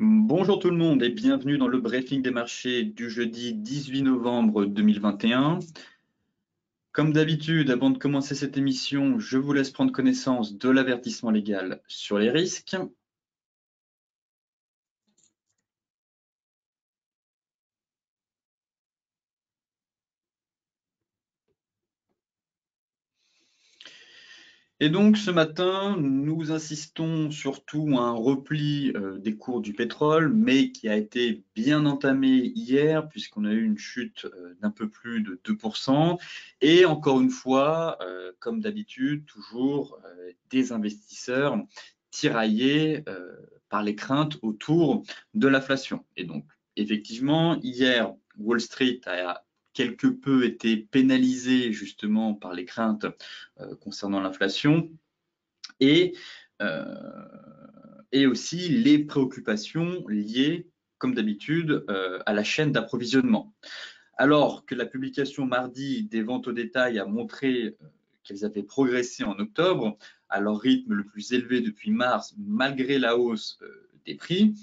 Bonjour tout le monde et bienvenue dans le briefing des marchés du jeudi 18 novembre 2021. Comme d'habitude, avant de commencer cette émission, je vous laisse prendre connaissance de l'avertissement légal sur les risques. Et donc ce matin, nous insistons surtout à un repli des cours du pétrole, mais qui a été bien entamé hier, puisqu'on a eu une chute d'un peu plus de 2%. Et encore une fois, comme d'habitude, toujours des investisseurs tiraillés par les craintes autour de l'inflation. Et donc, effectivement, hier, Wall Street a quelque peu été pénalisé justement par les craintes concernant l'inflation et, euh, et aussi les préoccupations liées, comme d'habitude, à la chaîne d'approvisionnement. Alors que la publication mardi des ventes au détail a montré qu'elles avaient progressé en octobre à leur rythme le plus élevé depuis mars, malgré la hausse des prix,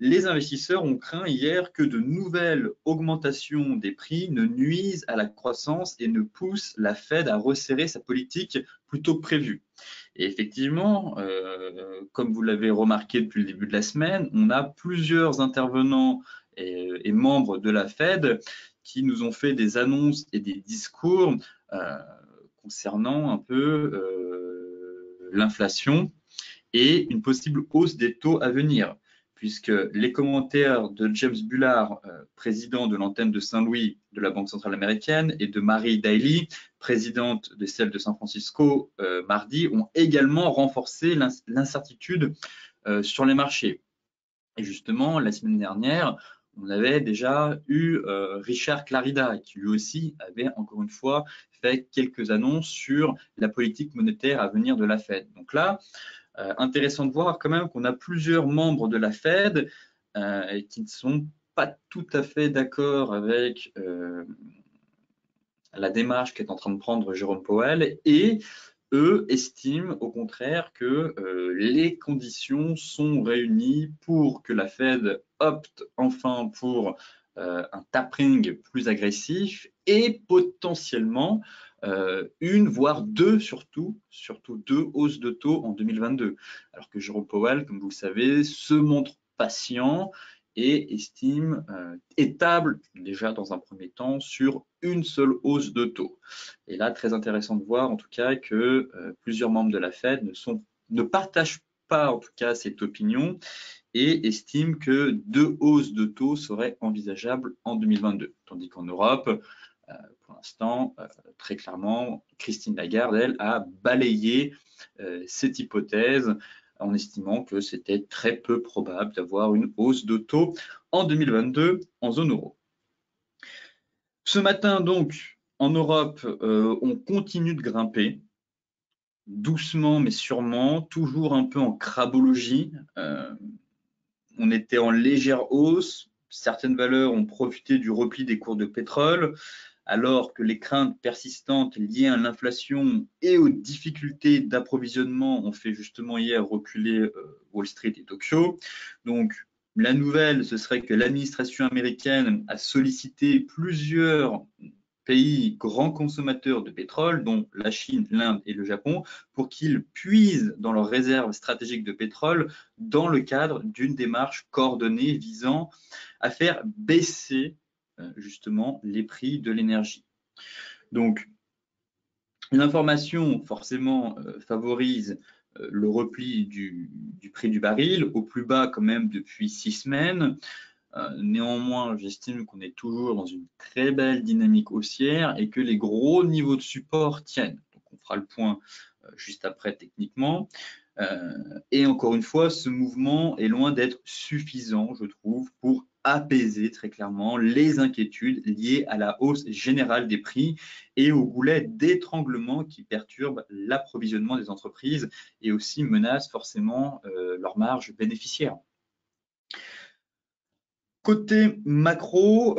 les investisseurs ont craint hier que de nouvelles augmentations des prix ne nuisent à la croissance et ne poussent la Fed à resserrer sa politique plutôt que prévu. Et effectivement, comme vous l'avez remarqué depuis le début de la semaine, on a plusieurs intervenants et membres de la Fed qui nous ont fait des annonces et des discours concernant un peu l'inflation et une possible hausse des taux à venir, puisque les commentaires de James Bullard, président de l'antenne de Saint-Louis de la Banque centrale américaine, et de Mary Daly, présidente de celle de San Francisco, mardi, ont également renforcé l'incertitude sur les marchés. Et justement, la semaine dernière, on avait déjà eu Richard Clarida, qui lui aussi avait encore une fois fait quelques annonces sur la politique monétaire à venir de la Fed. Donc là, intéressant de voir quand même qu'on a plusieurs membres de la Fed qui ne sont pas tout à fait d'accord avec la démarche qu'est en train de prendre Jérôme Powell et eux estiment au contraire que les conditions sont réunies pour que la Fed opte enfin pour un tapering plus agressif et potentiellement une, voire deux surtout deux hausses de taux en 2022. Alors que Jérôme Powell, comme vous le savez, se montre patient et estime étable déjà dans un premier temps sur une seule hausse de taux. Et là, très intéressant de voir en tout cas que plusieurs membres de la Fed ne partagent pas en tout cas cette opinion et estiment que deux hausses de taux seraient envisageables en 2022. Tandis qu'en Europe, pour l'instant, très clairement, Christine Lagarde, elle, a balayé cette hypothèse en estimant que c'était très peu probable d'avoir une hausse de taux en 2022 en zone euro. Ce matin, donc, en Europe, on continue de grimper, doucement mais sûrement, toujours un peu en crabologie. On était en légère hausse, certaines valeurs ont profité du repli des cours de pétrole, alors que les craintes persistantes liées à l'inflation et aux difficultés d'approvisionnement ont fait justement hier reculer Wall Street et Tokyo. Donc, la nouvelle, ce serait que l'administration américaine a sollicité plusieurs pays grands consommateurs de pétrole, dont la Chine, l'Inde et le Japon, pour qu'ils puisent dans leurs réserves stratégiques de pétrole dans le cadre d'une démarche coordonnée visant à faire baisser justement les prix de l'énergie. Donc, l'information forcément favorise le repli du prix du baril au plus bas quand même depuis 6 semaines. Néanmoins, j'estime qu'on est toujours dans une très belle dynamique haussière et que les gros niveaux de support tiennent. Donc, on fera le point juste après techniquement. Et encore une fois, ce mouvement est loin d'être suffisant, je trouve, pour apaiser très clairement les inquiétudes liées à la hausse générale des prix et au goulet d'étranglement qui perturbe l'approvisionnement des entreprises et aussi menace forcément leur marge bénéficiaire. Côté macro,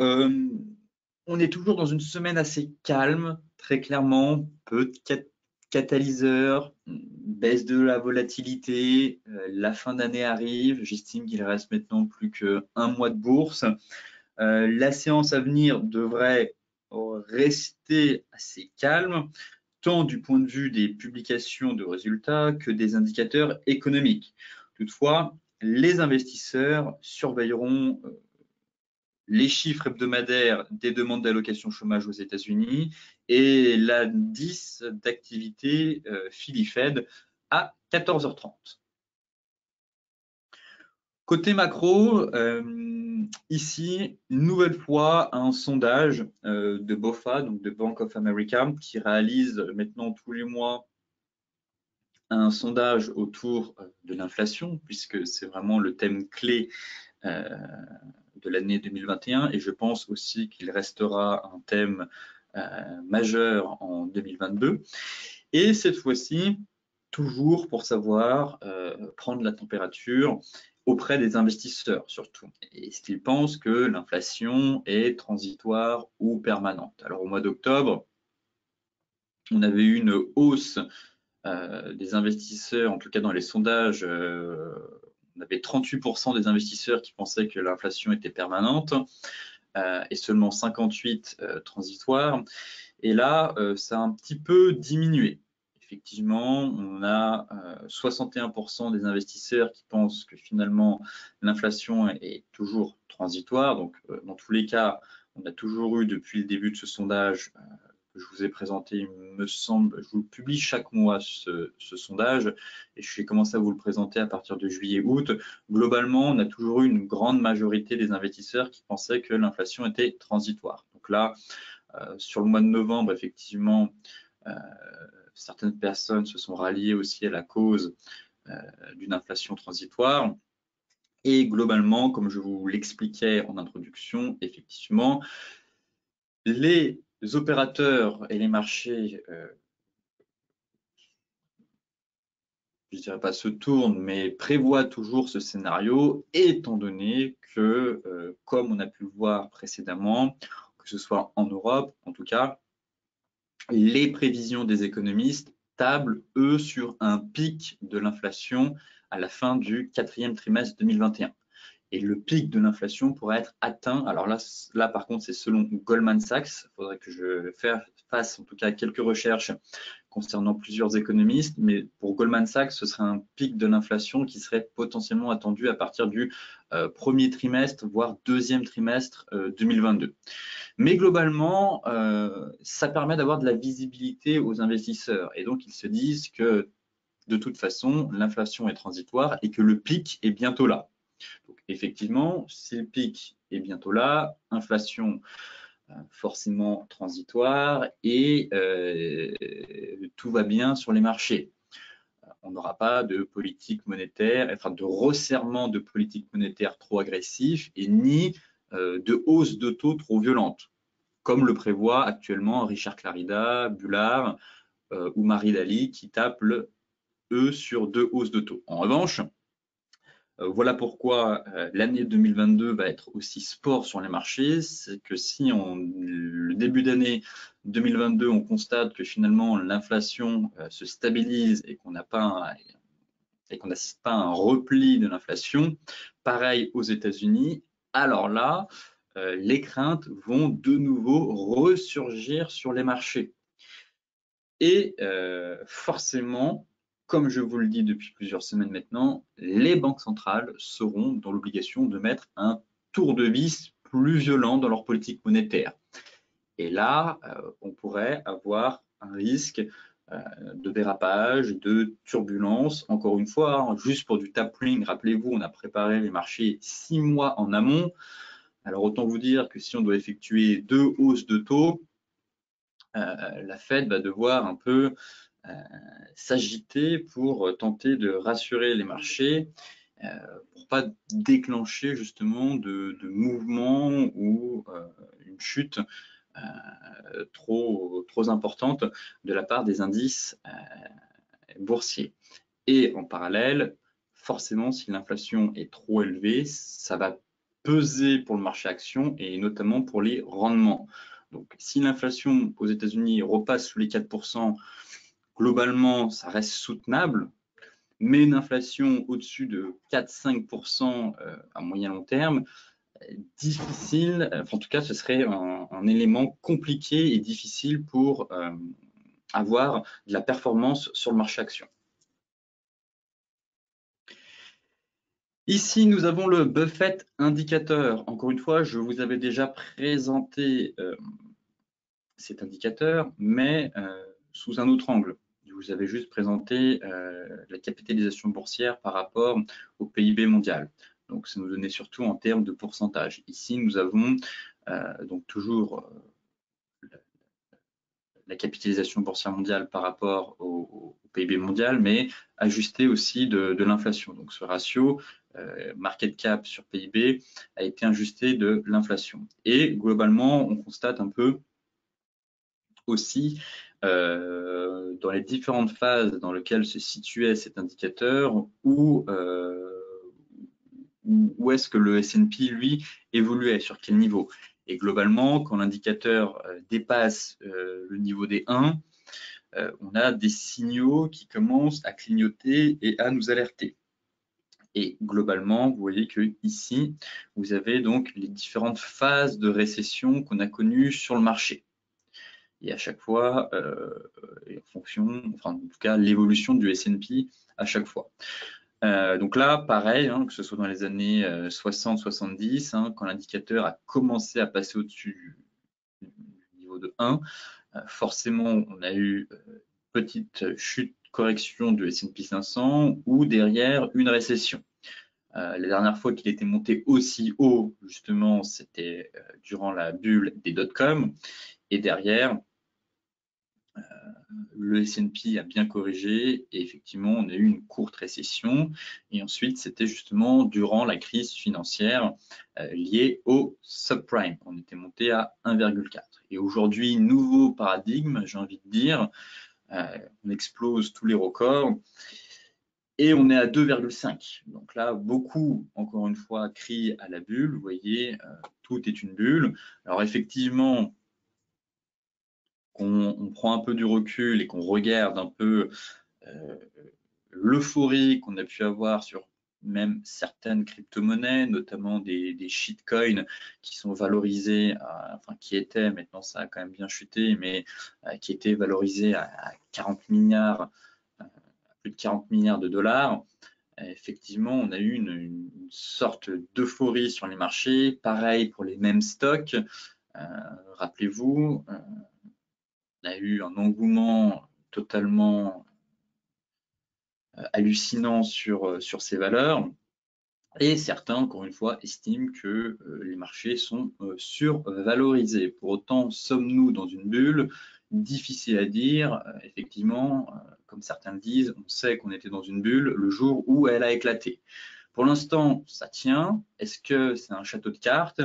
on est toujours dans une semaine assez calme, très clairement, catalyseur, baisse de la volatilité, la fin d'année arrive, j'estime qu'il reste maintenant plus qu'un mois de bourse. La séance à venir devrait rester assez calme, tant du point de vue des publications de résultats que des indicateurs économiques. Toutefois, les investisseurs surveilleront les chiffres hebdomadaires des demandes d'allocation chômage aux États-Unis et l'indice d'activité Philly-Fed à 14h30. Côté macro, ici, une nouvelle fois, un sondage de BofA, donc de Bank of America, qui réalise maintenant tous les mois un sondage autour de l'inflation, puisque c'est vraiment le thème clé de l'année 2021, et je pense aussi qu'il restera un thème majeur en 2022. Et cette fois-ci, toujours pour savoir prendre la température auprès des investisseurs surtout. Est-ce qu'ils pensent que l'inflation est transitoire ou permanente? Alors au mois d'octobre, on avait eu une hausse des investisseurs, en tout cas dans les sondages, on avait 38% des investisseurs qui pensaient que l'inflation était permanente et seulement 58 transitoire. Et là, ça a un petit peu diminué. Effectivement, on a 61% des investisseurs qui pensent que finalement l'inflation est toujours transitoire. Donc, dans tous les cas, on a toujours eu depuis le début de ce sondage que je vous ai présenté, il me semble, je vous le publie chaque mois ce sondage et je vais commencer à vous le présenter à partir de juillet-août. Globalement, on a toujours eu une grande majorité des investisseurs qui pensaient que l'inflation était transitoire. Donc là, sur le mois de novembre, effectivement, certaines personnes se sont ralliées aussi à la cause d'une inflation transitoire. Et globalement, comme je vous l'expliquais en introduction, effectivement, les opérateurs et les marchés, je ne dirais pas se tournent, mais prévoient toujours ce scénario, étant donné que, comme on a pu le voir précédemment, que ce soit en Europe, en tout cas, les prévisions des économistes tablent, eux, sur un pic de l'inflation à la fin du quatrième trimestre 2021. Et le pic de l'inflation pourrait être atteint. Alors là par contre, c'est selon Goldman Sachs. Il faudrait que je fasse en tout cas quelques recherches concernant plusieurs économistes. Mais pour Goldman Sachs, ce serait un pic de l'inflation qui serait potentiellement attendu à partir du premier trimestre, voire deuxième trimestre 2022. Mais globalement, ça permet d'avoir de la visibilité aux investisseurs. Et donc, ils se disent que de toute façon, l'inflation est transitoire et que le pic est bientôt là. Donc, effectivement, si le pic est bientôt là, inflation forcément transitoire et tout va bien sur les marchés. On n'aura pas de politique monétaire, enfin de resserrement de politique monétaire trop agressif et ni de hausse de taux trop violente, comme le prévoit actuellement Richard Clarida, Bullard ou Marie Daly qui tapent eux sur 2 hausses de taux. En revanche, voilà pourquoi l'année 2022 va être aussi sport sur les marchés. C'est que si le début d'année 2022, on constate que finalement l'inflation se stabilise et qu'on n'assiste pas à un repli de l'inflation, pareil aux États-Unis, alors là, les craintes vont de nouveau ressurgir sur les marchés. Et forcément, comme je vous le dis depuis plusieurs semaines maintenant, les banques centrales seront dans l'obligation de mettre un tour de vis plus violent dans leur politique monétaire. Et là, on pourrait avoir un risque de dérapage, de turbulence. Encore une fois, hein, juste pour du tapering, rappelez-vous, on a préparé les marchés 6 mois en amont. Alors autant vous dire que si on doit effectuer 2 hausses de taux, la Fed va devoir un peu s'agiter pour tenter de rassurer les marchés pour pas déclencher justement de mouvements ou une chute trop importante de la part des indices boursiers. Et en parallèle, forcément, si l'inflation est trop élevée, ça va peser pour le marché action et notamment pour les rendements. Donc, si l'inflation aux États-Unis repasse sous les 4%, globalement, ça reste soutenable, mais une inflation au-dessus de 4-5% à moyen long terme, difficile, enfin, en tout cas, ce serait un élément compliqué et difficile pour avoir de la performance sur le marché action. Ici, nous avons le Buffett indicateur. Encore une fois, je vous avais déjà présenté cet indicateur, mais sous un autre angle. Je vous avais juste présenté la capitalisation boursière par rapport au PIB mondial. Donc, ça nous donnait surtout en termes de pourcentage. Ici, nous avons donc toujours la capitalisation boursière mondiale par rapport au PIB mondial, mais ajusté aussi de l'inflation. Donc, ce ratio market cap sur PIB a été ajusté de l'inflation. Et globalement, on constate un peu aussi dans les différentes phases dans lesquelles se situait cet indicateur, où est-ce que le S&P, lui, évoluait, sur quel niveau. Et globalement, quand l'indicateur dépasse le niveau des 1, on a des signaux qui commencent à clignoter et à nous alerter. Et globalement, vous voyez que ici, vous avez donc les différentes phases de récession qu'on a connues sur le marché. Et à chaque fois, en fonction, enfin en tout cas, l'évolution du S&P à chaque fois. Donc là, pareil, hein, que ce soit dans les années 60-70, hein, quand l'indicateur a commencé à passer au-dessus du niveau de 1, forcément, on a eu une petite chute, correction du S&P 500 ou derrière une récession. La dernière fois qu'il était monté aussi haut, justement, c'était durant la bulle des dot-com. Et derrière, le S&P a bien corrigé et effectivement, on a eu une courte récession. Et ensuite, c'était justement durant la crise financière liée au subprime. On était monté à 1,4. Et aujourd'hui, nouveau paradigme, j'ai envie de dire, on explose tous les records et on est à 2,5. Donc là, beaucoup, encore une fois, crient à la bulle. Vous voyez, tout est une bulle. Alors effectivement, on prend un peu du recul et qu'on regarde un peu l'euphorie qu'on a pu avoir sur même certaines crypto-monnaies, notamment des shitcoins qui sont valorisés, enfin qui étaient, maintenant ça a quand même bien chuté, mais qui étaient valorisés à 40 milliards, plus de 40 milliards de dollars. Effectivement, on a eu une sorte d'euphorie sur les marchés. Pareil pour les mêmes stocks. Rappelez-vous, on a eu un engouement totalement hallucinant sur ces valeurs. Et certains, encore une fois, estiment que les marchés sont survalorisés. Pour autant, sommes-nous dans une bulle? Difficile à dire. Effectivement, comme certains le disent, on sait qu'on était dans une bulle le jour où elle a éclaté. Pour l'instant, ça tient. Est-ce que c'est un château de cartes?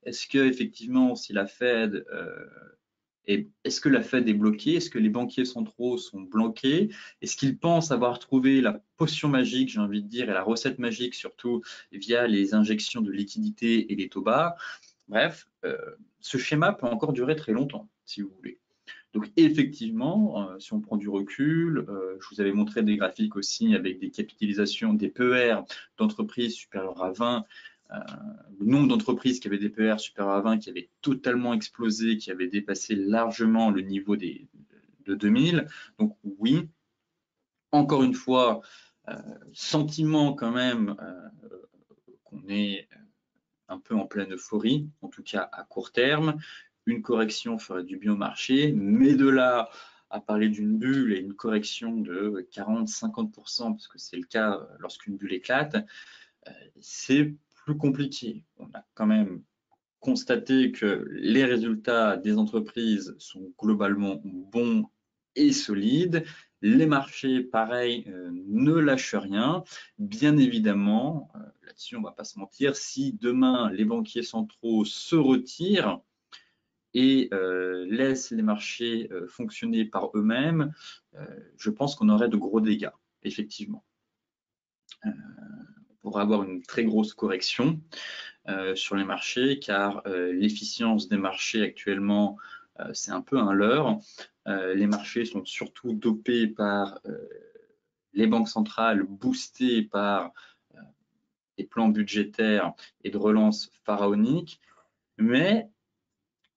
Est-ce que effectivement, si la Fed est-ce que la Fed est bloquée? Est-ce que les banquiers centraux sont bloqués? Est-ce qu'ils pensent avoir trouvé la potion magique, j'ai envie de dire, et la recette magique, surtout via les injections de liquidités et les taux bas? Bref, ce schéma peut encore durer très longtemps, si vous voulez. Donc effectivement, si on prend du recul, je vous avais montré des graphiques aussi avec des capitalisations, des PER d'entreprises supérieures à 20, le nombre d'entreprises qui avaient des PER supérieurs à 20 qui avaient totalement explosé, qui avaient dépassé largement le niveau de 2000. Donc oui, encore une fois, sentiment quand même qu'on est un peu en pleine euphorie, en tout cas à court terme. Une correction ferait du bien au marché, mais de là à parler d'une bulle et une correction de 40-50%, parce que c'est le cas lorsqu'une bulle éclate, c'est plus compliqué. On a quand même constaté que les résultats des entreprises sont globalement bons et solides. Les marchés, pareil, ne lâchent rien. Bien évidemment, là-dessus, on ne va pas se mentir, si demain les banquiers centraux se retirent et laissent les marchés fonctionner par eux-mêmes, je pense qu'on aurait de gros dégâts, effectivement. On pourrait avoir une très grosse correction sur les marchés, car l'efficience des marchés actuellement c'est un peu un leurre. Les marchés sont surtout dopés par les banques centrales, boostés par des plans budgétaires et de relance pharaoniques. Mais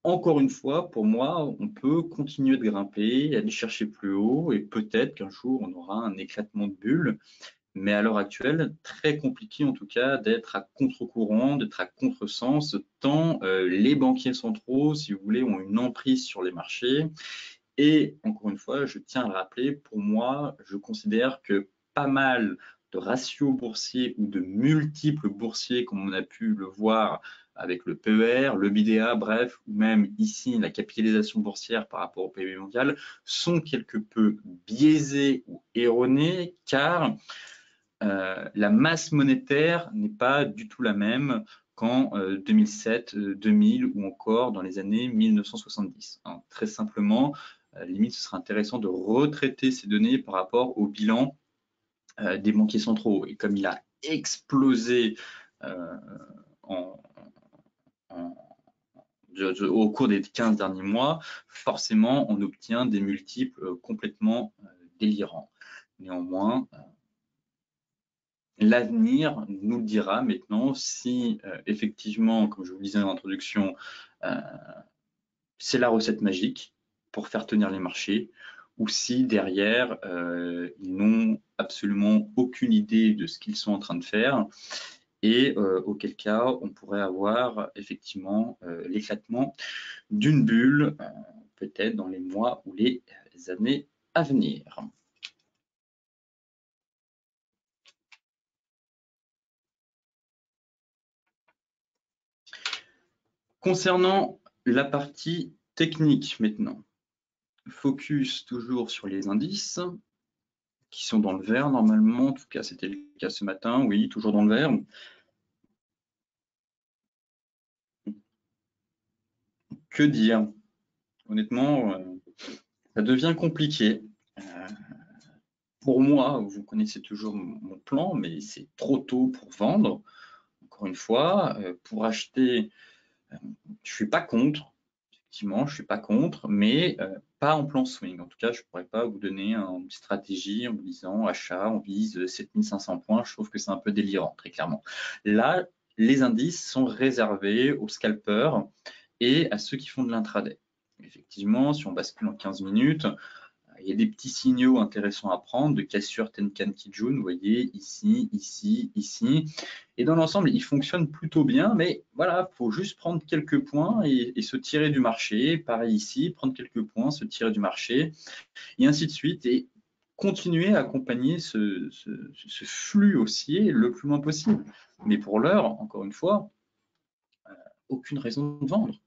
encore une fois, pour moi, on peut continuer de grimper, aller chercher plus haut et peut-être qu'un jour, on aura un éclatement de bulle. Mais à l'heure actuelle, très compliqué en tout cas d'être à contre-courant, d'être à contresens, tant les banquiers centraux, si vous voulez, ont une emprise sur les marchés. Et encore une fois, je tiens à le rappeler, pour moi, je considère que pas mal de ratios boursiers ou de multiples boursiers, comme on a pu le voir avec le PER, le BDA, bref, ou même ici la capitalisation boursière par rapport au PIB mondial, sont quelque peu biaisés ou erronés, car la masse monétaire n'est pas du tout la même qu'en 2007, 2000 ou encore dans les années 1970. Hein. Très simplement, limite, ce serait intéressant de retraiter ces données par rapport au bilan des banquiers centraux. Et comme il a explosé en, au cours des 15 derniers mois, forcément, on obtient des multiples complètement délirants. Néanmoins, l'avenir nous le dira maintenant si effectivement, comme je vous le disais en introduction, c'est la recette magique pour faire tenir les marchés, ou si derrière, ils n'ont absolument aucune idée de ce qu'ils sont en train de faire, et auquel cas on pourrait avoir effectivement l'éclatement d'une bulle, peut-être dans les mois ou les années à venir. Concernant la partie technique maintenant, focus toujours sur les indices qui sont dans le vert normalement, en tout cas c'était le cas ce matin, oui, toujours dans le vert. Que dire? Honnêtement, ça devient compliqué. Pour moi, vous connaissez toujours mon plan, mais c'est trop tôt pour vendre. Encore une fois, pour acheter, je suis pas contre. Effectivement, je suis pas contre, mais pas en plan swing. En tout cas, je pourrais pas vous donner une stratégie en vous disant achat, on vise 7500 points. Je trouve que c'est un peu délirant, très clairement. Là, les indices sont réservés aux scalpers et à ceux qui font de l'intraday. Effectivement, si on bascule en 15 minutes, il y a des petits signaux intéressants à prendre de cassure Tenkan Kijun, vous voyez, ici, ici, ici. Et dans l'ensemble, il fonctionne plutôt bien, mais voilà, il faut juste prendre quelques points et se tirer du marché. Pareil ici, prendre quelques points, se tirer du marché, et ainsi de suite. Et continuer à accompagner ce flux haussier le plus loin possible. Mais pour l'heure, encore une fois, aucune raison de vendre.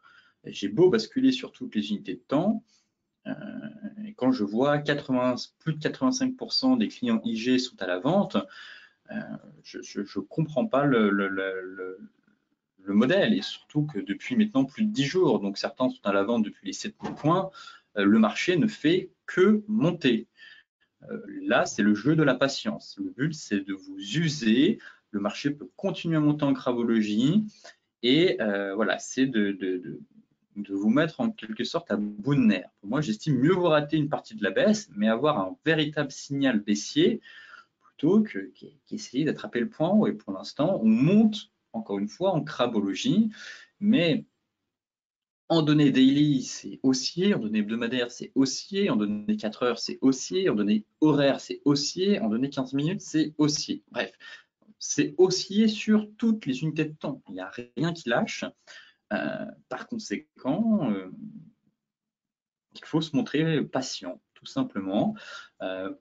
J'ai beau basculer sur toutes les unités de temps, et quand je vois plus de 85% des clients IG sont à la vente, je ne comprends pas le modèle, et surtout que depuis maintenant plus de 10 jours, donc certains sont à la vente depuis les 7000 points, le marché ne fait que monter. Là, c'est le jeu de la patience. Le but, c'est de vous user. Le marché peut continuer à monter en cravologie, et voilà, c'est de vous mettre en quelque sorte à bout de nerfs. Pour moi, j'estime mieux vous rater une partie de la baisse, mais avoir un véritable signal baissier plutôt qu'essayer d'attraper le point haut. Et pour l'instant, on monte encore une fois en crabologie, mais en données daily, c'est haussier, en données hebdomadaires, c'est haussier, en données 4 heures, c'est haussier, en données horaires, c'est haussier, en données 15 minutes, c'est haussier. Bref, c'est haussier sur toutes les unités de temps. Il n'y a rien qui lâche. Par conséquent, il faut se montrer patient, tout simplement,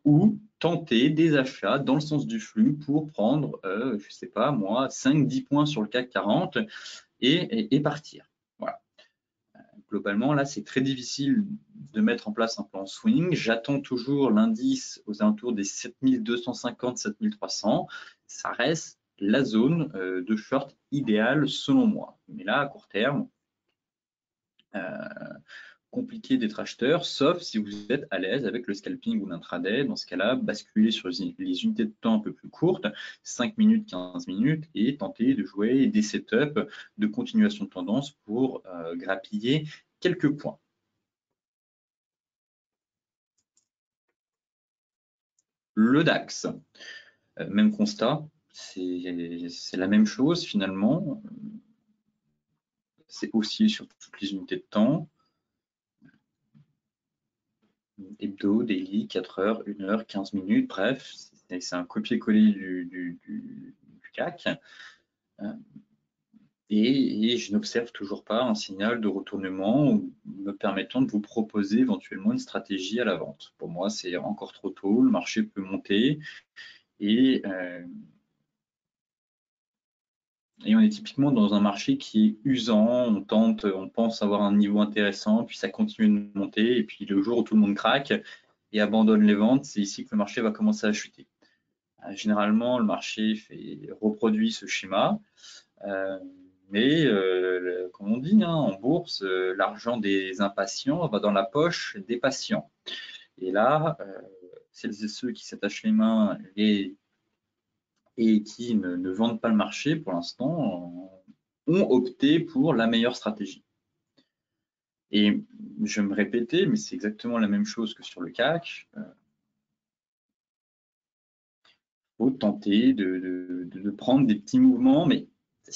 ou tenter des achats dans le sens du flux pour prendre, je ne sais pas moi, 5-10 points sur le CAC 40 et partir. Voilà. Globalement, là, c'est très difficile de mettre en place un plan swing. J'attends toujours l'indice aux alentours des 7250, 7300. Ça reste la zone de short idéale selon moi. Mais là, à court terme, compliqué d'être acheteur, sauf si vous êtes à l'aise avec le scalping ou l'intraday. Dans ce cas-là, basculez sur les unités de temps un peu plus courtes, 5 minutes, 15 minutes, et tenter de jouer des setups de continuation de tendance pour grappiller quelques points. Le DAX, même constat, c'est la même chose finalement. C'est aussi sur toutes les unités de temps. Hebdo, daily, 4 heures, 1 heure, 15 minutes, bref, c'est un copier-coller du CAC. Et je n'observe toujours pas un signal de retournement me permettant de vous proposer éventuellement une stratégie à la vente. Pour moi, c'est encore trop tôt, le marché peut monter et on est typiquement dans un marché qui est usant, on pense avoir un niveau intéressant, puis ça continue de monter, et puis le jour où tout le monde craque et abandonne les ventes, c'est ici que le marché va commencer à chuter. Généralement, le marché reproduit ce schéma. Mais comme on dit en bourse, l'argent des impatients va dans la poche des patients. Et là, celles et ceux qui s'attachent les mains et qui ne vendent pas le marché pour l'instant ont opté pour la meilleure stratégie. Et je vais me répéter, mais c'est exactement la même chose que sur le CAC. Il faut tenter de prendre des petits mouvements, mais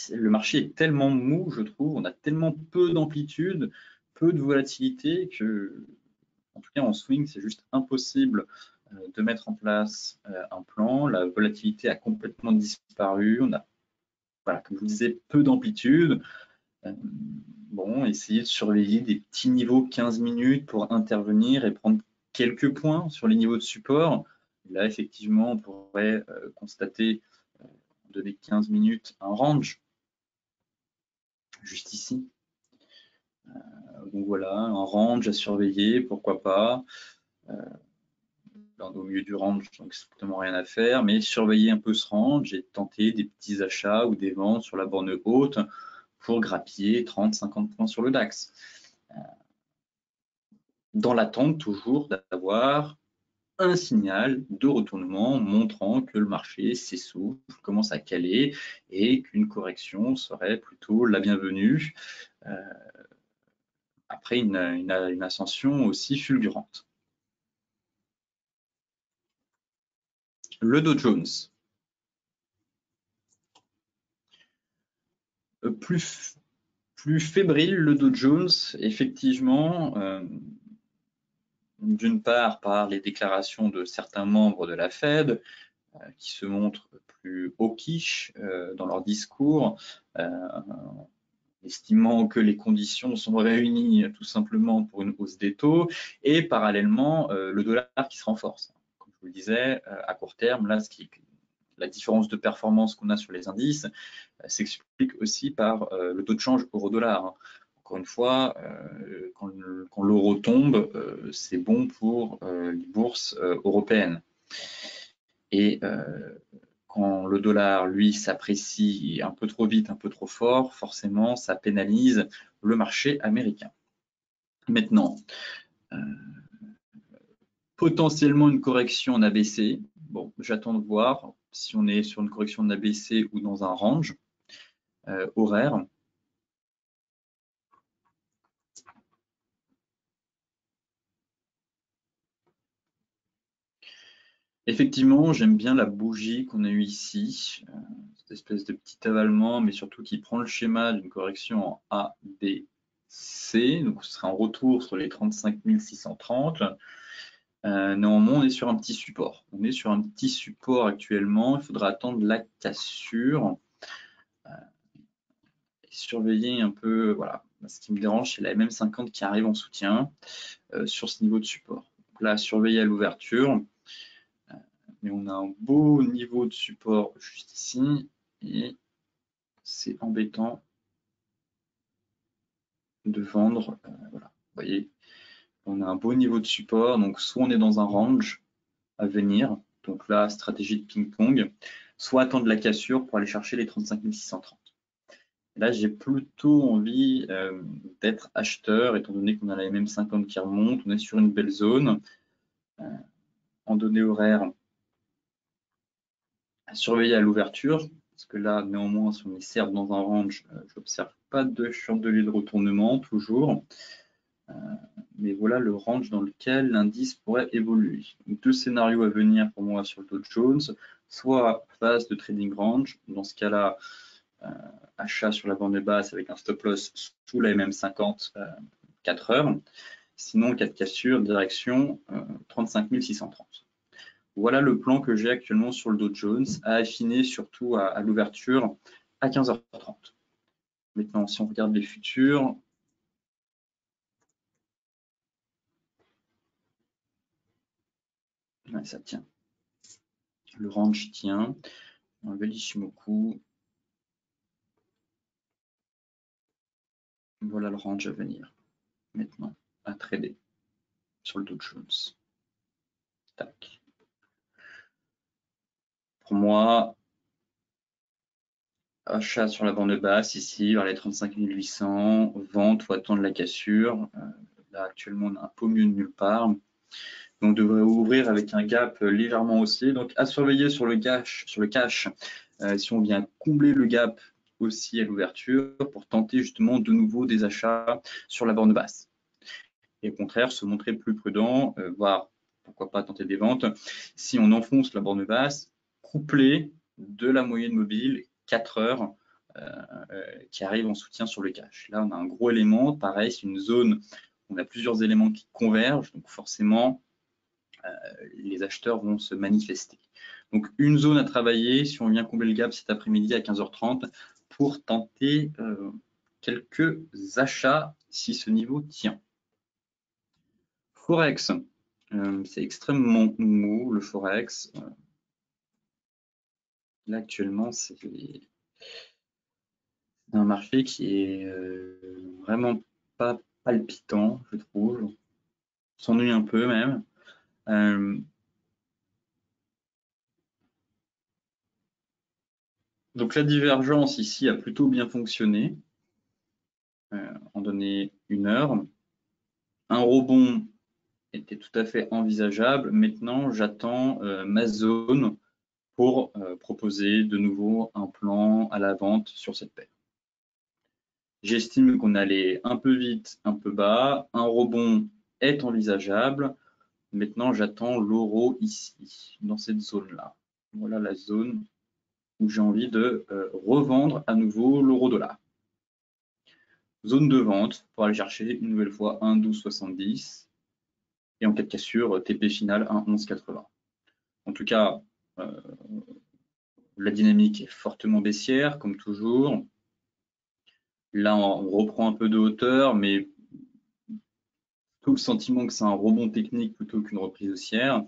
le marché est tellement mou, je trouve, on a tellement peu d'amplitude, peu de volatilité que, en tout cas en swing, c'est juste impossible de mettre en place un plan. La volatilité a complètement disparu. On a, voilà, comme je vous disais, peu d'amplitude. Bon, essayer de surveiller des petits niveaux 15 minutes pour intervenir et prendre quelques points sur les niveaux de support. Là, effectivement, on pourrait constater donner 15 minutes un range, juste ici. Donc voilà, un range à surveiller, pourquoi pas. Au milieu du range, donc strictement rien à faire, mais surveiller un peu ce range et tenter des petits achats ou des ventes sur la borne haute pour grappiller 30-50 points sur le DAX. Dans l'attente toujours d'avoir un signal de retournement montrant que le marché s'essouffle, commence à caler et qu'une correction serait plutôt la bienvenue après une ascension aussi fulgurante. Le Dow Jones. Plus fébrile, le Dow Jones, effectivement, d'une part par les déclarations de certains membres de la Fed, qui se montrent plus hawkish dans leur discours, estimant que les conditions sont réunies tout simplement pour une hausse des taux, et parallèlement le dollar qui se renforce. Comme je vous le disais, à court terme, là, la différence de performance qu'on a sur les indices s'explique aussi par le taux de change euro-dollar. Encore une fois, quand l'euro tombe, c'est bon pour les bourses européennes. Et quand le dollar, lui, s'apprécie un peu trop vite, un peu trop fort, forcément, ça pénalise le marché américain. Maintenant, potentiellement une correction en ABC. Bon, j'attends de voir si on est sur une correction en ABC ou dans un range horaire. Effectivement, j'aime bien la bougie qu'on a eue ici, cette espèce de petit avalement, mais surtout qui prend le schéma d'une correction en A, B, C. Donc, ce sera un retour sur les 35 630. Néanmoins, on est sur un petit support. On est sur un petit support actuellement. Il faudra attendre la cassure. Et surveiller un peu, voilà. Ce qui me dérange, c'est la MM50 qui arrive en soutien sur ce niveau de support. Donc là, surveiller à l'ouverture. Mais on a un beau niveau de support juste ici et c'est embêtant de vendre. Voilà, vous voyez, on a un beau niveau de support, donc soit on est dans un range à venir, donc là, stratégie de ping-pong, soit attendre la cassure pour aller chercher les 35 630. Là, j'ai plutôt envie d'être acheteur, étant donné qu'on a la MM50 qui remonte, on est sur une belle zone. En données horaires, à surveiller à l'ouverture, parce que là, néanmoins, si on est certes dans un range, je n'observe pas de chandelier de retournement, toujours. Mais voilà le range dans lequel l'indice pourrait évoluer. Donc, deux scénarios à venir pour moi sur le Dow Jones, soit phase de trading range, dans ce cas-là, achat sur la bande basse avec un stop loss sous la MM50, 4 heures. Sinon, cas de cassure, direction 35 630. Voilà le plan que j'ai actuellement sur le Dow Jones, à affiner surtout à l'ouverture à 15h30. Maintenant, si on regarde les futurs, ouais, ça tient. Le range tient. Un bel Ishimoku. Voilà le range à venir. Maintenant, à trader sur le Dow Jones. Tac. Pour moi, achat sur la bande basse ici, vers les 35 800, vente ou attendre la cassure. Là, actuellement, on a un peu mieux de nulle part. On devrait ouvrir avec un gap légèrement haussier. Donc, à surveiller sur le cash, si on vient combler le gap aussi à l'ouverture pour tenter justement de nouveau des achats sur la borne basse. Et au contraire, se montrer plus prudent, voire pourquoi pas tenter des ventes si on enfonce la borne basse, couplée de la moyenne mobile 4 heures qui arrive en soutien sur le cash. Là, on a un gros élément. Pareil, c'est une zone où on a plusieurs éléments qui convergent. Donc forcément, les acheteurs vont se manifester. Donc une zone à travailler si on vient combler le gap cet après-midi à 15h30 pour tenter quelques achats si ce niveau tient. Forex, c'est extrêmement mou le Forex. Là actuellement, c'est un marché qui est vraiment pas palpitant, je trouve. On s'ennuie un peu même. Donc la divergence ici a plutôt bien fonctionné. En donné une heure. Un rebond était tout à fait envisageable. Maintenant, j'attends ma zone pour proposer de nouveau un plan à la vente sur cette paire. J'estime qu'on allait un peu vite, un peu bas. Un rebond est envisageable. Maintenant, j'attends l'euro ici, dans cette zone-là. Voilà la zone où j'ai envie de revendre à nouveau l'euro-dollar. Zone de vente pour aller chercher une nouvelle fois 1,1270 et en cas de cassure, TP final 1,1180. En tout cas, la dynamique est fortement baissière, comme toujours. Là, on reprend un peu de hauteur, mais tout le sentiment que c'est un rebond technique plutôt qu'une reprise haussière.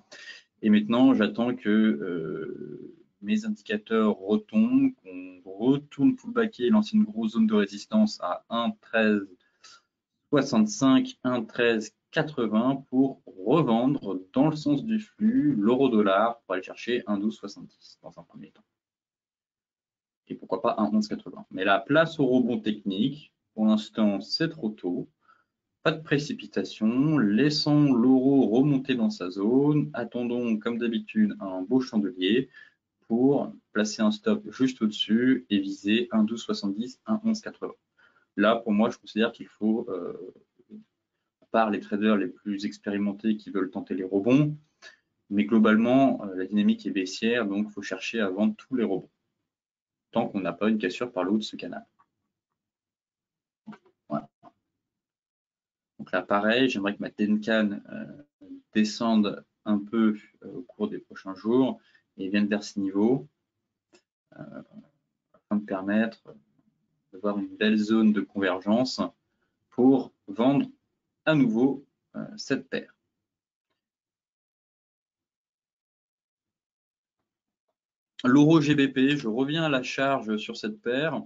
Et maintenant, j'attends que mes indicateurs retombent, qu'on retourne pullbacker l'ancienne grosse zone de résistance à 1,1365, 1,1380 pour revendre dans le sens du flux l'euro-dollar pour aller chercher 1,1270 dans un premier temps. Et pourquoi pas 1,1180. Mais la place au rebond technique, pour l'instant, c'est trop tôt. Pas de précipitation, laissons l'euro remonter dans sa zone. Attendons, comme d'habitude, un beau chandelier pour placer un stop juste au-dessus et viser 1,1270, 1,1180. Là, pour moi, je considère qu'il faut, à part les traders les plus expérimentés qui veulent tenter les rebonds, mais globalement, la dynamique est baissière, donc il faut chercher à vendre tous les rebonds, tant qu'on n'a pas une cassure par le haut de ce canal. Voilà. Donc là, pareil, j'aimerais que ma Tenkan descende un peu au cours des prochains jours et vienne vers ce niveau afin de permettre d'avoir une belle zone de convergence pour vendre à nouveau cette paire. L'euro GBP, je reviens à la charge sur cette paire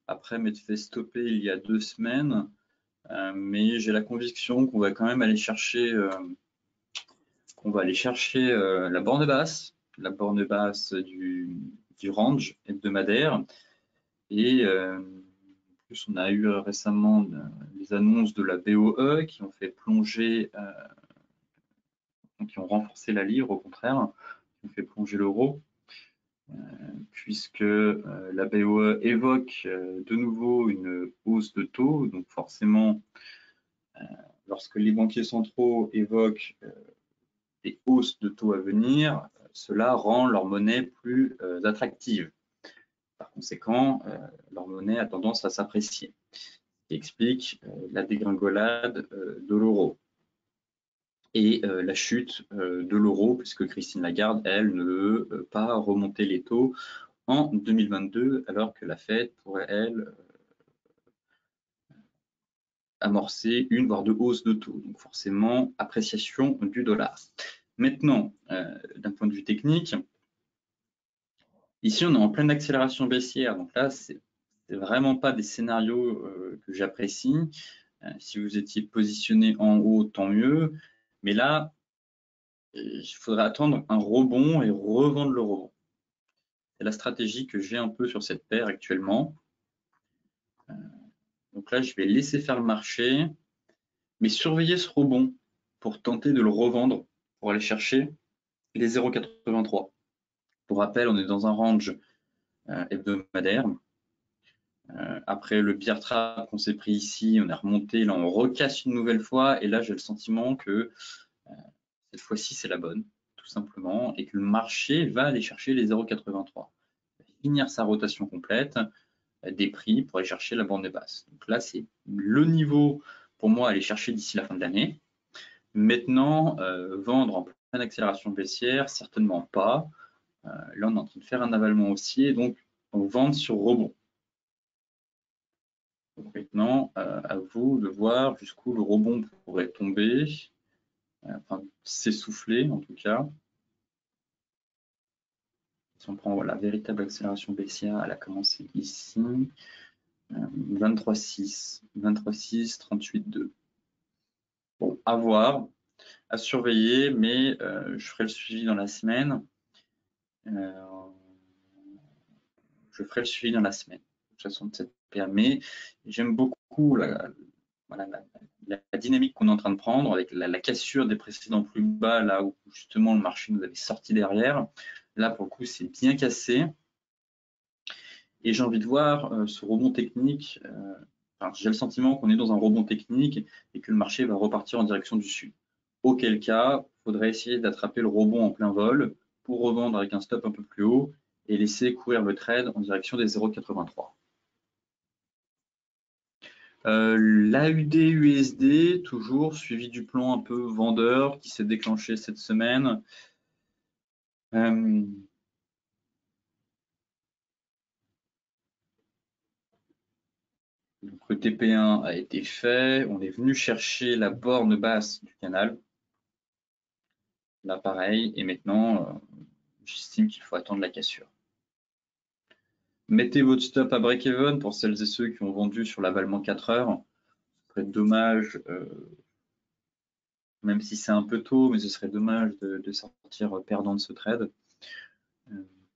après m'être fait stopper il y a 2 semaines, mais j'ai la conviction qu'on va quand même aller chercher la borne basse du range hebdomadaire. Et en plus, on a eu récemment les annonces de la BOE qui ont fait plonger, qui ont renforcé la livre, au contraire, qui ont fait plonger l'euro, puisque la BOE évoque de nouveau une hausse de taux, donc forcément lorsque les banquiers centraux évoquent des hausses de taux à venir, cela rend leur monnaie plus attractive. Par conséquent, leur monnaie a tendance à s'apprécier, ce qui explique la dégringolade de l'euro et la chute de l'euro, puisque Christine Lagarde, elle, ne veut pas remonter les taux en 2022, alors que la Fed pourrait, elle, amorcer une voire deux hausses de taux. Donc forcément, appréciation du dollar. Maintenant, d'un point de vue technique, ici, on est en pleine accélération baissière. Donc là, c'est vraiment pas des scénarios que j'apprécie. Si vous étiez positionné en haut, tant mieux. Mais là, il faudrait attendre un rebond et revendre le rebond. C'est la stratégie que j'ai un peu sur cette paire actuellement. Donc là, je vais laisser faire le marché, mais surveiller ce rebond pour tenter de le revendre, pour aller chercher les 0,83. Pour rappel, on est dans un range hebdomadaire. Après le bear trap qu'on s'est pris ici, on est remonté, là on recasse une nouvelle fois, et là j'ai le sentiment que cette fois-ci c'est la bonne, tout simplement, et que le marché va aller chercher les 0,83. Finir sa rotation complète des prix pour aller chercher la bande basse. Donc là c'est le niveau pour moi à aller chercher d'ici la fin de l'année. Maintenant, vendre en pleine accélération baissière, certainement pas. Là on est en train de faire un avalement haussier, donc on vend sur rebond. Donc maintenant, à vous de voir jusqu'où le rebond pourrait tomber, enfin s'essouffler en tout cas. Si on prend la véritable accélération baissière, elle a commencé ici, 23,6, 23,6, 38,2. Bon, à voir, à surveiller, mais je ferai le suivi dans la semaine. Je ferai le suivi dans la semaine, de toute façon de cette paire. Mais j'aime beaucoup la dynamique qu'on est en train de prendre avec la cassure des précédents plus bas, là où justement le marché nous avait sorti derrière. Là, pour le coup, c'est bien cassé. Et j'ai envie de voir ce rebond technique. Enfin, j'ai le sentiment qu'on est dans un rebond technique et que le marché va repartir en direction du sud. Auquel cas, il faudrait essayer d'attraper le rebond en plein vol pour revendre avec un stop un peu plus haut et laisser courir le trade en direction des 0,83. L'AUD-USD, toujours suivi du plan un peu vendeur qui s'est déclenché cette semaine. Le TP1 a été fait. On est venu chercher la borne basse du canal. Là, pareil. Et maintenant, j'estime qu'il faut attendre la cassure. Mettez votre stop à break-even pour celles et ceux qui ont vendu sur l'avalement 4 heures. Ce serait dommage, même si c'est un peu tôt, mais ce serait dommage de sortir perdant de ce trade.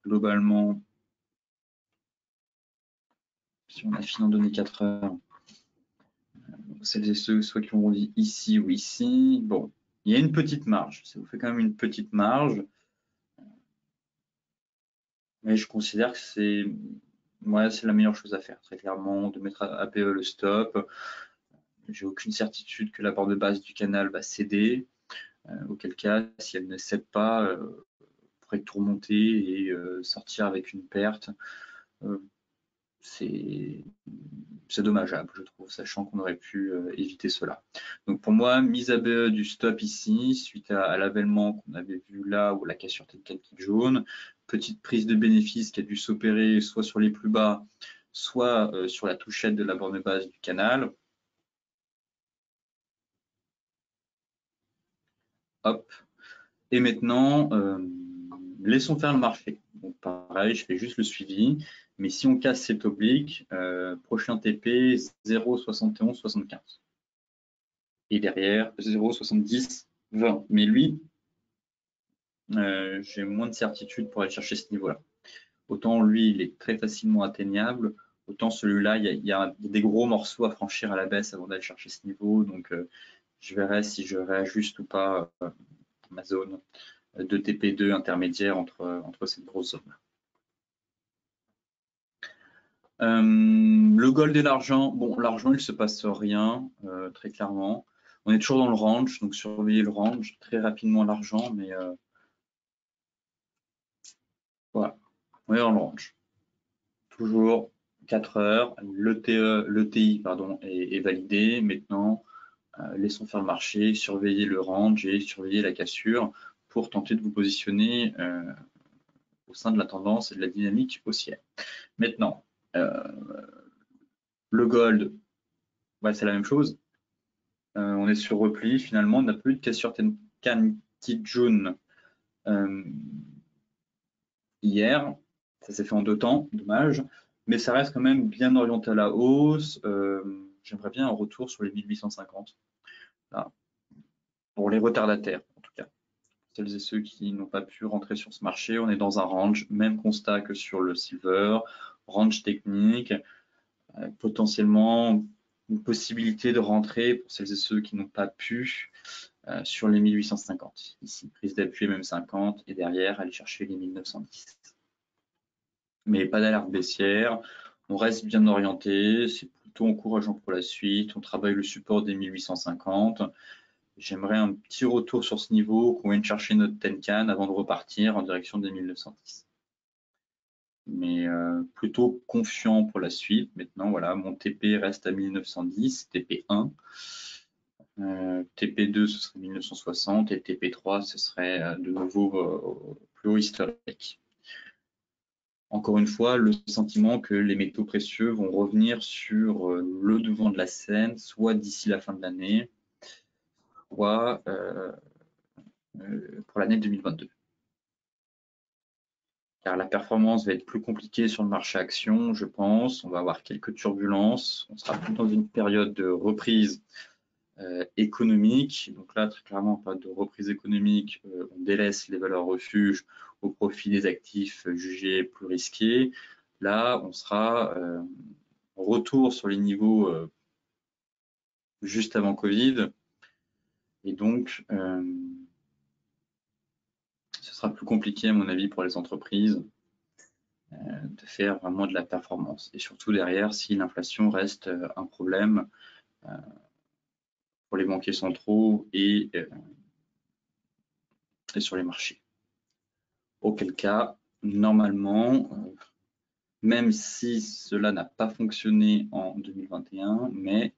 Globalement, si on a fini en données 4 heures, celles et ceux soit qui ont vendu ici ou ici, bon, il y a une petite marge. Ça vous fait quand même une petite marge. Mais je considère que c'est la meilleure chose à faire, très clairement, de mettre à APE le stop. J'ai aucune certitude que la barre de base du canal va céder, auquel cas, si elle ne cède pas, on pourrait tout remonter et sortir avec une perte. C'est dommageable, je trouve, sachant qu'on aurait pu éviter cela. Donc pour moi, mise à BE du stop ici, suite à l'avènement qu'on avait vu là, ou la cassure tête qui jaune, petite prise de bénéfice qui a dû s'opérer soit sur les plus bas, soit sur la touchette de la borne basse du canal. Hop. Et maintenant, laissons faire le marché. Donc pareil, je fais juste le suivi. Mais si on casse cet oblique, prochain TP 0,7175. Et derrière 0,70, 20. Mais lui, j'ai moins de certitude pour aller chercher ce niveau-là. Autant lui, il est très facilement atteignable, autant celui-là, il y a des gros morceaux à franchir à la baisse avant d'aller chercher ce niveau. Donc, je verrai si je réajuste ou pas ma zone de TP2 intermédiaire entre cette grosse zone. Le gold et l'argent, bon, l'argent, il ne se passe rien, très clairement. On est toujours dans le range, donc surveillez le range, très rapidement l'argent, mais voilà, on est dans le range. Toujours 4 heures, l'ETI pardon, est validé. Maintenant, laissons faire le marché, surveillez le range et surveillez la cassure pour tenter de vous positionner au sein de la tendance et de la dynamique haussière. Maintenant, le gold, c'est la même chose. On est sur repli, finalement, on n'a plus de cassure Tenkan Kijun hier. Ça s'est fait en 2 temps, dommage. Mais ça reste quand même bien orienté à la hausse. J'aimerais bien un retour sur les 1850. Là, pour les retardataires, en tout cas. Celles et ceux qui n'ont pas pu rentrer sur ce marché, on est dans un range, même constat que sur le silver, range technique, potentiellement une possibilité de rentrer pour celles et ceux qui n'ont pas pu sur les 1850. Ici, prise d'appui même 50 et derrière, aller chercher les 1910. Mais pas d'alerte baissière, on reste bien orienté, c'est plutôt encourageant pour la suite, on travaille le support des 1850. J'aimerais un petit retour sur ce niveau, qu'on vienne chercher notre Tenkan avant de repartir en direction des 1910. Mais plutôt confiant pour la suite. Maintenant, voilà, mon TP reste à 1910, TP1. TP2, ce serait 1960 et TP3, ce serait de nouveau plus haut historique. Encore une fois, le sentiment que les métaux précieux vont revenir sur le devant de la scène, soit d'ici la fin de l'année, soit pour l'année 2022. Car la performance va être plus compliquée sur le marché action, je pense. On va avoir quelques turbulences. On sera plus dans une période de reprise économique. Donc là, très clairement, pas de reprise économique. On délaisse les valeurs refuges au profit des actifs jugés plus risqués. Là, on sera retour sur les niveaux juste avant Covid. Et donc, ce sera plus compliqué, à mon avis, pour les entreprises de faire vraiment de la performance. Et surtout derrière, si l'inflation reste un problème pour les banquiers centraux et sur les marchés. Auquel cas, normalement, même si cela n'a pas fonctionné en 2021, mais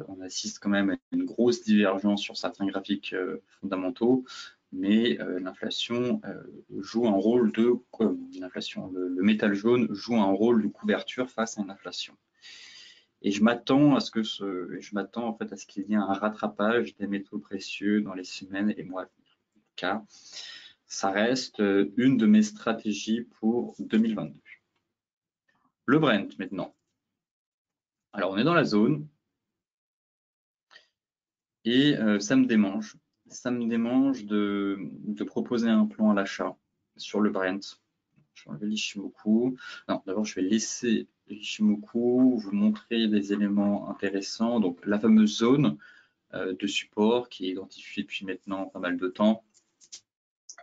on assiste quand même à une grosse divergence sur certains graphiques fondamentaux, mais l'inflation joue un rôle de l'inflation. Le métal jaune joue un rôle de couverture face à l'inflation. Et je m'attends à ce qu'il y ait un rattrapage des métaux précieux dans les semaines et mois à venir. En tout cas, ça reste une de mes stratégies pour 2022. Le Brent maintenant. Alors on est dans la zone et ça me démange. Ça me démange de proposer un plan à l'achat sur le Brent. Je vais enlever l'Ichimoku. Non, d'abord je vais laisser l'Ichimoku, vous montrer des éléments intéressants. Donc la fameuse zone de support qui est identifiée depuis maintenant pas mal de temps.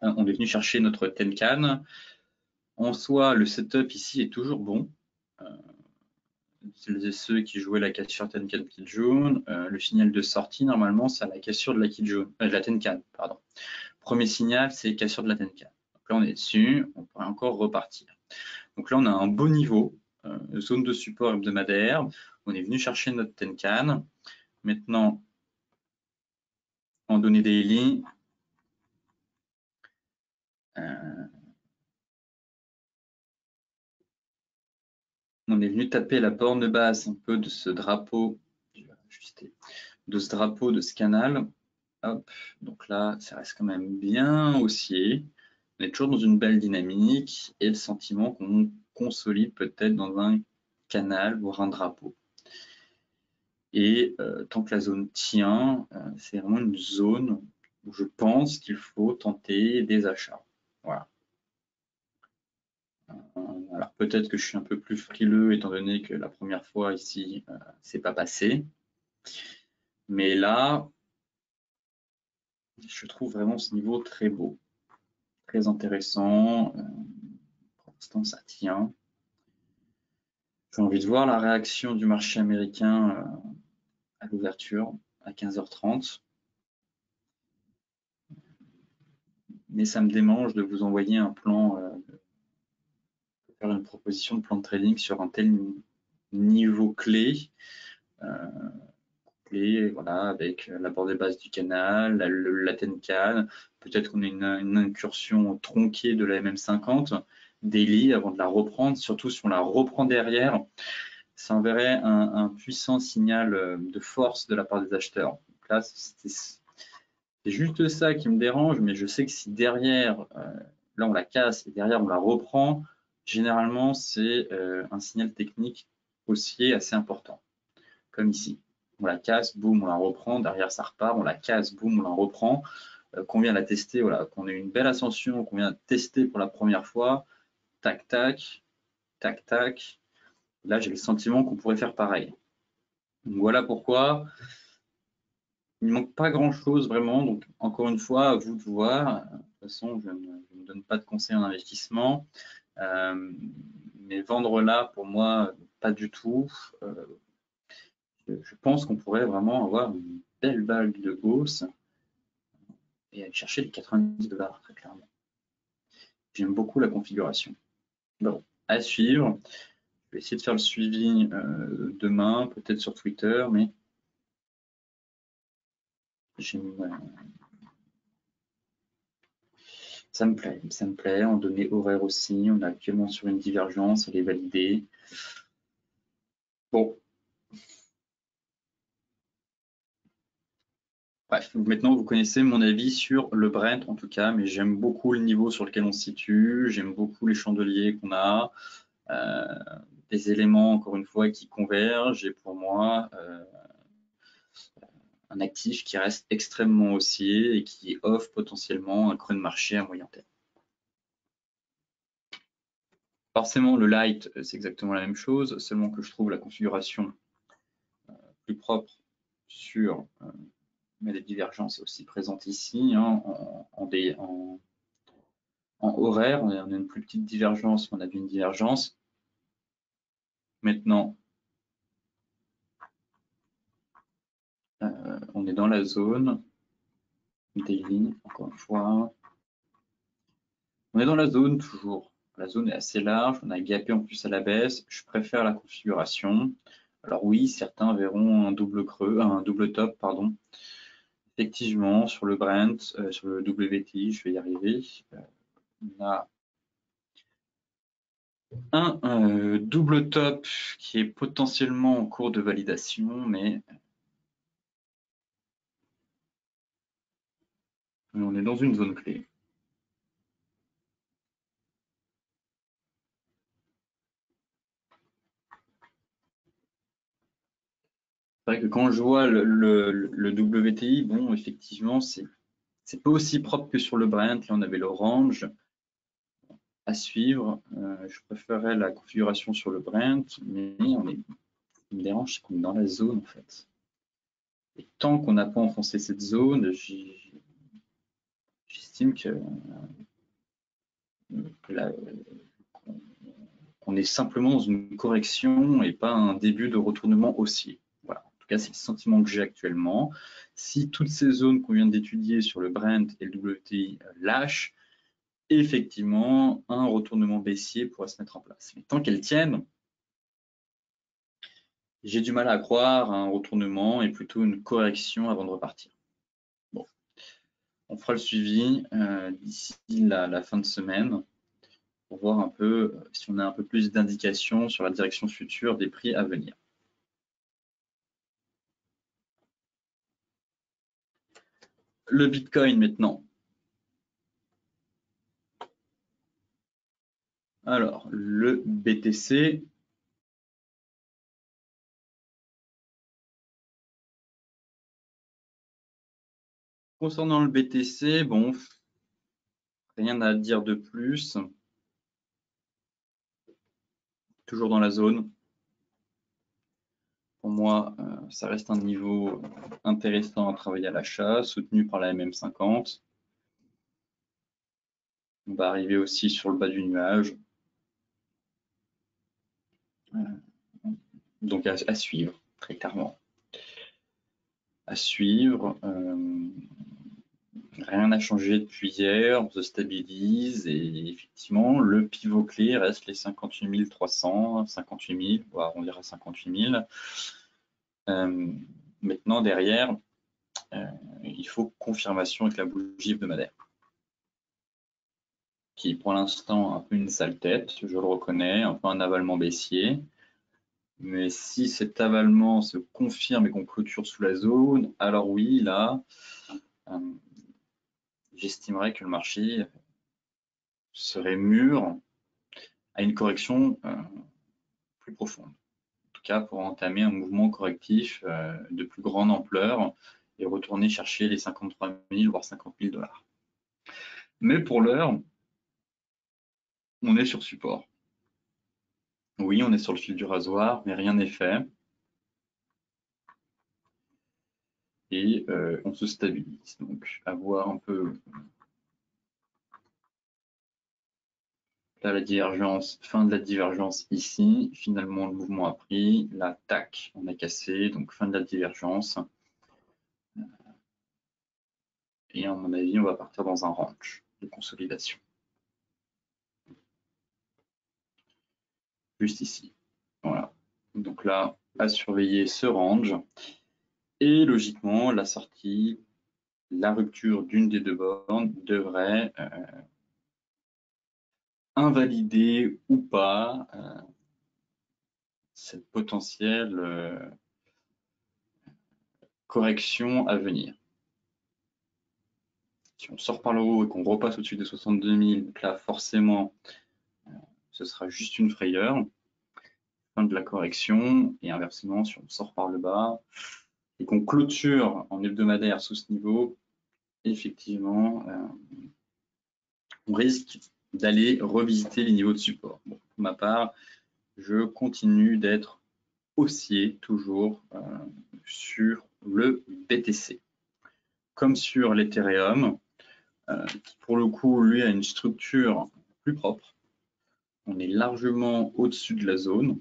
On est venu chercher notre Tenkan. En soi, le setup ici est toujours bon. Ceux qui jouaient la cassure Tenkan Kijun, le signal de sortie, normalement, c'est à la cassure de la Kijun, de la Tenkan, pardon. Premier signal, c'est cassure de la Tenkan. Donc là, on est dessus, on pourrait encore repartir. Donc là, on a un beau niveau, zone de support hebdomadaire. On est venu chercher notre Tenkan. Maintenant, en données daily, on est venu taper la borne basse un peu de ce drapeau, je vais ajuster, de ce drapeau, de ce canal. Hop, donc là, ça reste quand même bien haussier. On est toujours dans une belle dynamique et le sentiment qu'on consolide peut-être dans un canal, voire un drapeau. Et tant que la zone tient, c'est vraiment une zone où je pense qu'il faut tenter des achats. Voilà. Alors peut-être que je suis un peu plus frileux étant donné que la première fois ici, c'est pas passé. Mais là, je trouve vraiment ce niveau très beau, très intéressant. Pour l'instant, ça tient. J'ai envie de voir la réaction du marché américain à l'ouverture. à 15h30. Mais ça me démange de vous envoyer un plan, faire une proposition de plan de trading sur un tel niveau clé. Voilà, avec l'apport des bases du canal, la Tenkan, peut-être qu'on a une incursion tronquée de la MM50 daily avant de la reprendre, surtout si on la reprend derrière, ça enverrait un puissant signal de force de la part des acheteurs. Donc là, c'est juste ça qui me dérange, mais je sais que si derrière, là on la casse et derrière on la reprend, généralement c'est un signal technique haussier assez important, comme ici. On la casse, boum, on la reprend, derrière ça repart, on la casse, boum, on la reprend, qu'on vient la tester, voilà, qu'on ait une belle ascension, qu'on vient tester pour la première fois, tac, tac, tac, tac. Là, j'ai le sentiment qu'on pourrait faire pareil. Donc voilà pourquoi il ne manque pas grand-chose vraiment. Donc encore une fois, à vous de voir. De toute façon, je ne donne pas de conseils en investissement. Mais vendre là, pour moi, pas du tout. Je pense qu'on pourrait vraiment avoir une belle vague de hausse et aller chercher les 90$, très clairement. J'aime beaucoup la configuration. Bon, à suivre. Je vais essayer de faire le suivi demain, peut-être sur Twitter, mais ça me plaît. En données horaires aussi, on est actuellement sur une divergence, elle est validée. Bon. Bref, maintenant vous connaissez mon avis sur le Brent en tout cas, mais j'aime beaucoup le niveau sur lequel on se situe, j'aime beaucoup les chandeliers qu'on a, des éléments encore une fois qui convergent et pour moi un actif qui reste extrêmement haussier et qui offre potentiellement un creux de marché à moyen terme. Forcément, le light, c'est exactement la même chose, seulement que je trouve la configuration plus propre sur mais les divergences aussi présentes ici, hein, en horaire, on a une plus petite divergence, on a vu une divergence. Maintenant, on est dans la zone daily, encore une fois. On est dans la zone toujours. La zone est assez large, on a gapé en plus à la baisse. Je préfère la configuration. Alors oui, certains verront un double creux, un double top, pardon. Effectivement, sur le Brent, sur le WTI, je vais y arriver. On a un double top qui est potentiellement en cours de validation, mais on est dans une zone clé. C'est vrai que quand je vois le WTI, bon, effectivement, c'est pas aussi propre que sur le Brent. Là, on avait l'orange à suivre. Je préférais la configuration sur le Brent, mais ce qui me dérange, c'est qu'on est dans la zone, en fait. Et tant qu'on n'a pas enfoncé cette zone, j'estime qu'on est simplement dans une correction et pas un début de retournement haussier. Voilà. En tout cas, c'est le sentiment que j'ai actuellement. Si toutes ces zones qu'on vient d'étudier sur le Brent et le WTI lâchent, effectivement, un retournement baissier pourrait se mettre en place. Mais tant qu'elles tiennent, j'ai du mal à croire à un retournement et plutôt une correction avant de repartir. Bon, on fera le suivi d'ici la fin de semaine pour voir un peu si on a un peu plus d'indications sur la direction future des prix à venir. Le Bitcoin maintenant. Alors, le BTC. Concernant le BTC, bon, rien à dire de plus. Toujours dans la zone. Pour moi, ça reste un niveau intéressant à travailler à l'achat, soutenu par la MM50. On va arriver aussi sur le bas du nuage. Donc à suivre, très clairement. à suivre. Rien n'a changé depuis hier, on se stabilise et effectivement, le pivot clé reste les 58 300, 58 000, voire on dira 58 000. Maintenant, derrière, il faut confirmation avec la bougie hebdomadaire, qui pour l'instant a un peu une sale tête, je le reconnais, un peu un avalement baissier. Mais si cet avalement se confirme et qu'on clôture sous la zone, alors oui, là, j'estimerais que le marché serait mûr à une correction plus profonde. En tout cas, pour entamer un mouvement correctif de plus grande ampleur et retourner chercher les 53 000 voire 50 000 $. Mais pour l'heure, on est sur support. Oui, on est sur le fil du rasoir, mais rien n'est fait. Et on se stabilise. Donc, à voir un peu là la divergence, fin de la divergence ici. Finalement, le mouvement a pris. Là, tac, on a cassé. Donc, fin de la divergence. Et à mon avis, on va partir dans un range de consolidation. Juste ici. Voilà. Donc là, à surveiller ce range. Et logiquement, la sortie, la rupture d'une des deux bornes devrait invalider ou pas cette potentielle correction à venir. Si on sort par le haut et qu'on repasse au-dessus des 62 000, donc là, forcément, ce sera juste une frayeur, fin de la correction. Et inversement, si on sort par le bas et qu'on clôture en hebdomadaire sous ce niveau, effectivement, on risque d'aller revisiter les niveaux de support. Bon, pour ma part, je continue d'être haussier toujours sur le BTC. Comme sur l'Ethereum, qui pour le coup, lui, a une structure plus propre. On est largement au-dessus de la zone.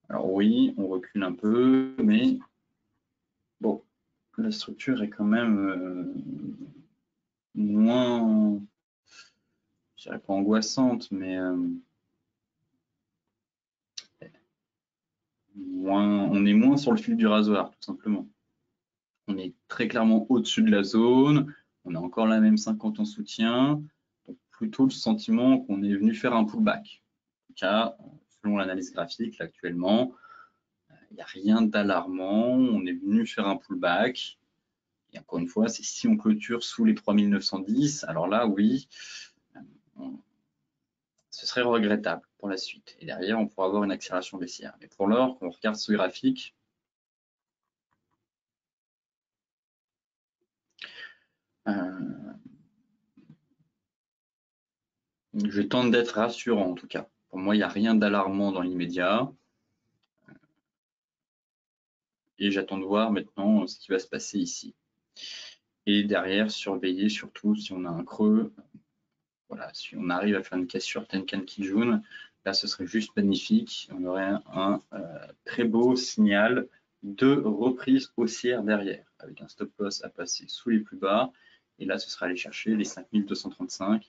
Alors oui, on recule un peu, mais bon, la structure est quand même moins, je dirais pas angoissante, mais on est moins sur le fil du rasoir, tout simplement. On est très clairement au-dessus de la zone, on a encore la même 50 en soutien, donc plutôt le sentiment qu'on est venu faire un pullback. En tout cas, selon l'analyse graphique, là, actuellement, il n'y a rien d'alarmant, on est venu faire un pullback. Et encore une fois, c'est si on clôture sous les 3910, alors là, oui, ce serait regrettable pour la suite. Et derrière, on pourra avoir une accélération baissière. Mais pour l'or, quand on regarde ce graphique, je tente d'être rassurant en tout cas. Pour moi, il n'y a rien d'alarmant dans l'immédiat. Et j'attends de voir maintenant ce qui va se passer ici. Et derrière, surveiller surtout si on a un creux. Voilà, si on arrive à faire une cassure Tenkan Kijun, là, ce serait juste magnifique. On aurait un très beau signal de reprise haussière derrière, avec un stop loss à passer sous les plus bas. Et là, ce sera aller chercher les 5235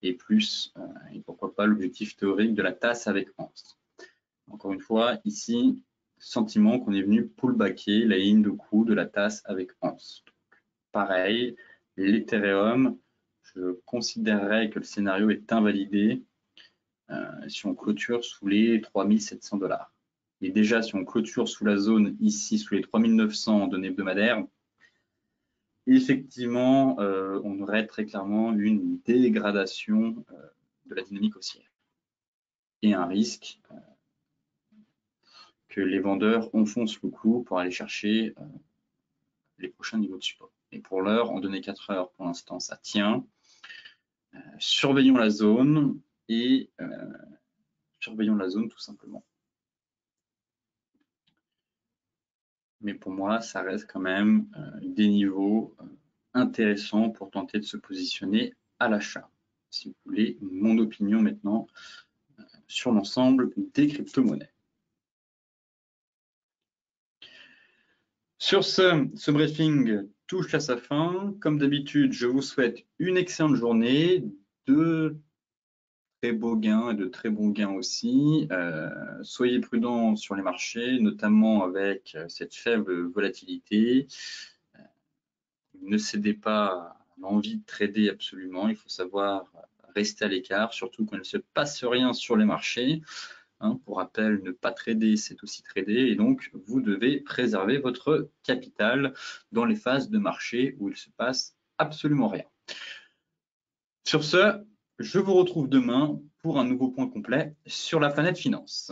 et plus, et pourquoi pas l'objectif théorique de la tasse avec anse. Encore une fois, ici, sentiment qu'on est venu pullbacker la ligne de coup de la tasse avec anse. Pareil, l'Ethereum, je considérerais que le scénario est invalidé si on clôture sous les 3700 $. Et déjà, si on clôture sous la zone ici, sous les 3900 en données hebdomadaires, effectivement, on aurait très clairement une dégradation de la dynamique haussière et un risque que les vendeurs enfoncent le clou pour aller chercher les prochains niveaux de support. Et pour l'heure, en données 4 heures, pour l'instant, ça tient. Surveillons la zone et surveillons la zone tout simplement. Mais pour moi, ça reste quand même des niveaux intéressants pour tenter de se positionner à l'achat. Si vous voulez mon opinion maintenant sur l'ensemble des crypto-monnaies. Sur ce briefing touche à sa fin. Comme d'habitude, je vous souhaite une excellente journée, de très beaux gains et de très bons gains aussi. Soyez prudents sur les marchés, notamment avec cette faible volatilité. Ne cédez pas à l'envie de trader absolument. Il faut savoir rester à l'écart, surtout quand il ne se passe rien sur les marchés. Pour rappel, ne pas trader, c'est aussi trader. Et donc, vous devez préserver votre capital dans les phases de marché où il se passe absolument rien. Sur ce, je vous retrouve demain pour un nouveau point complet sur la planète finance.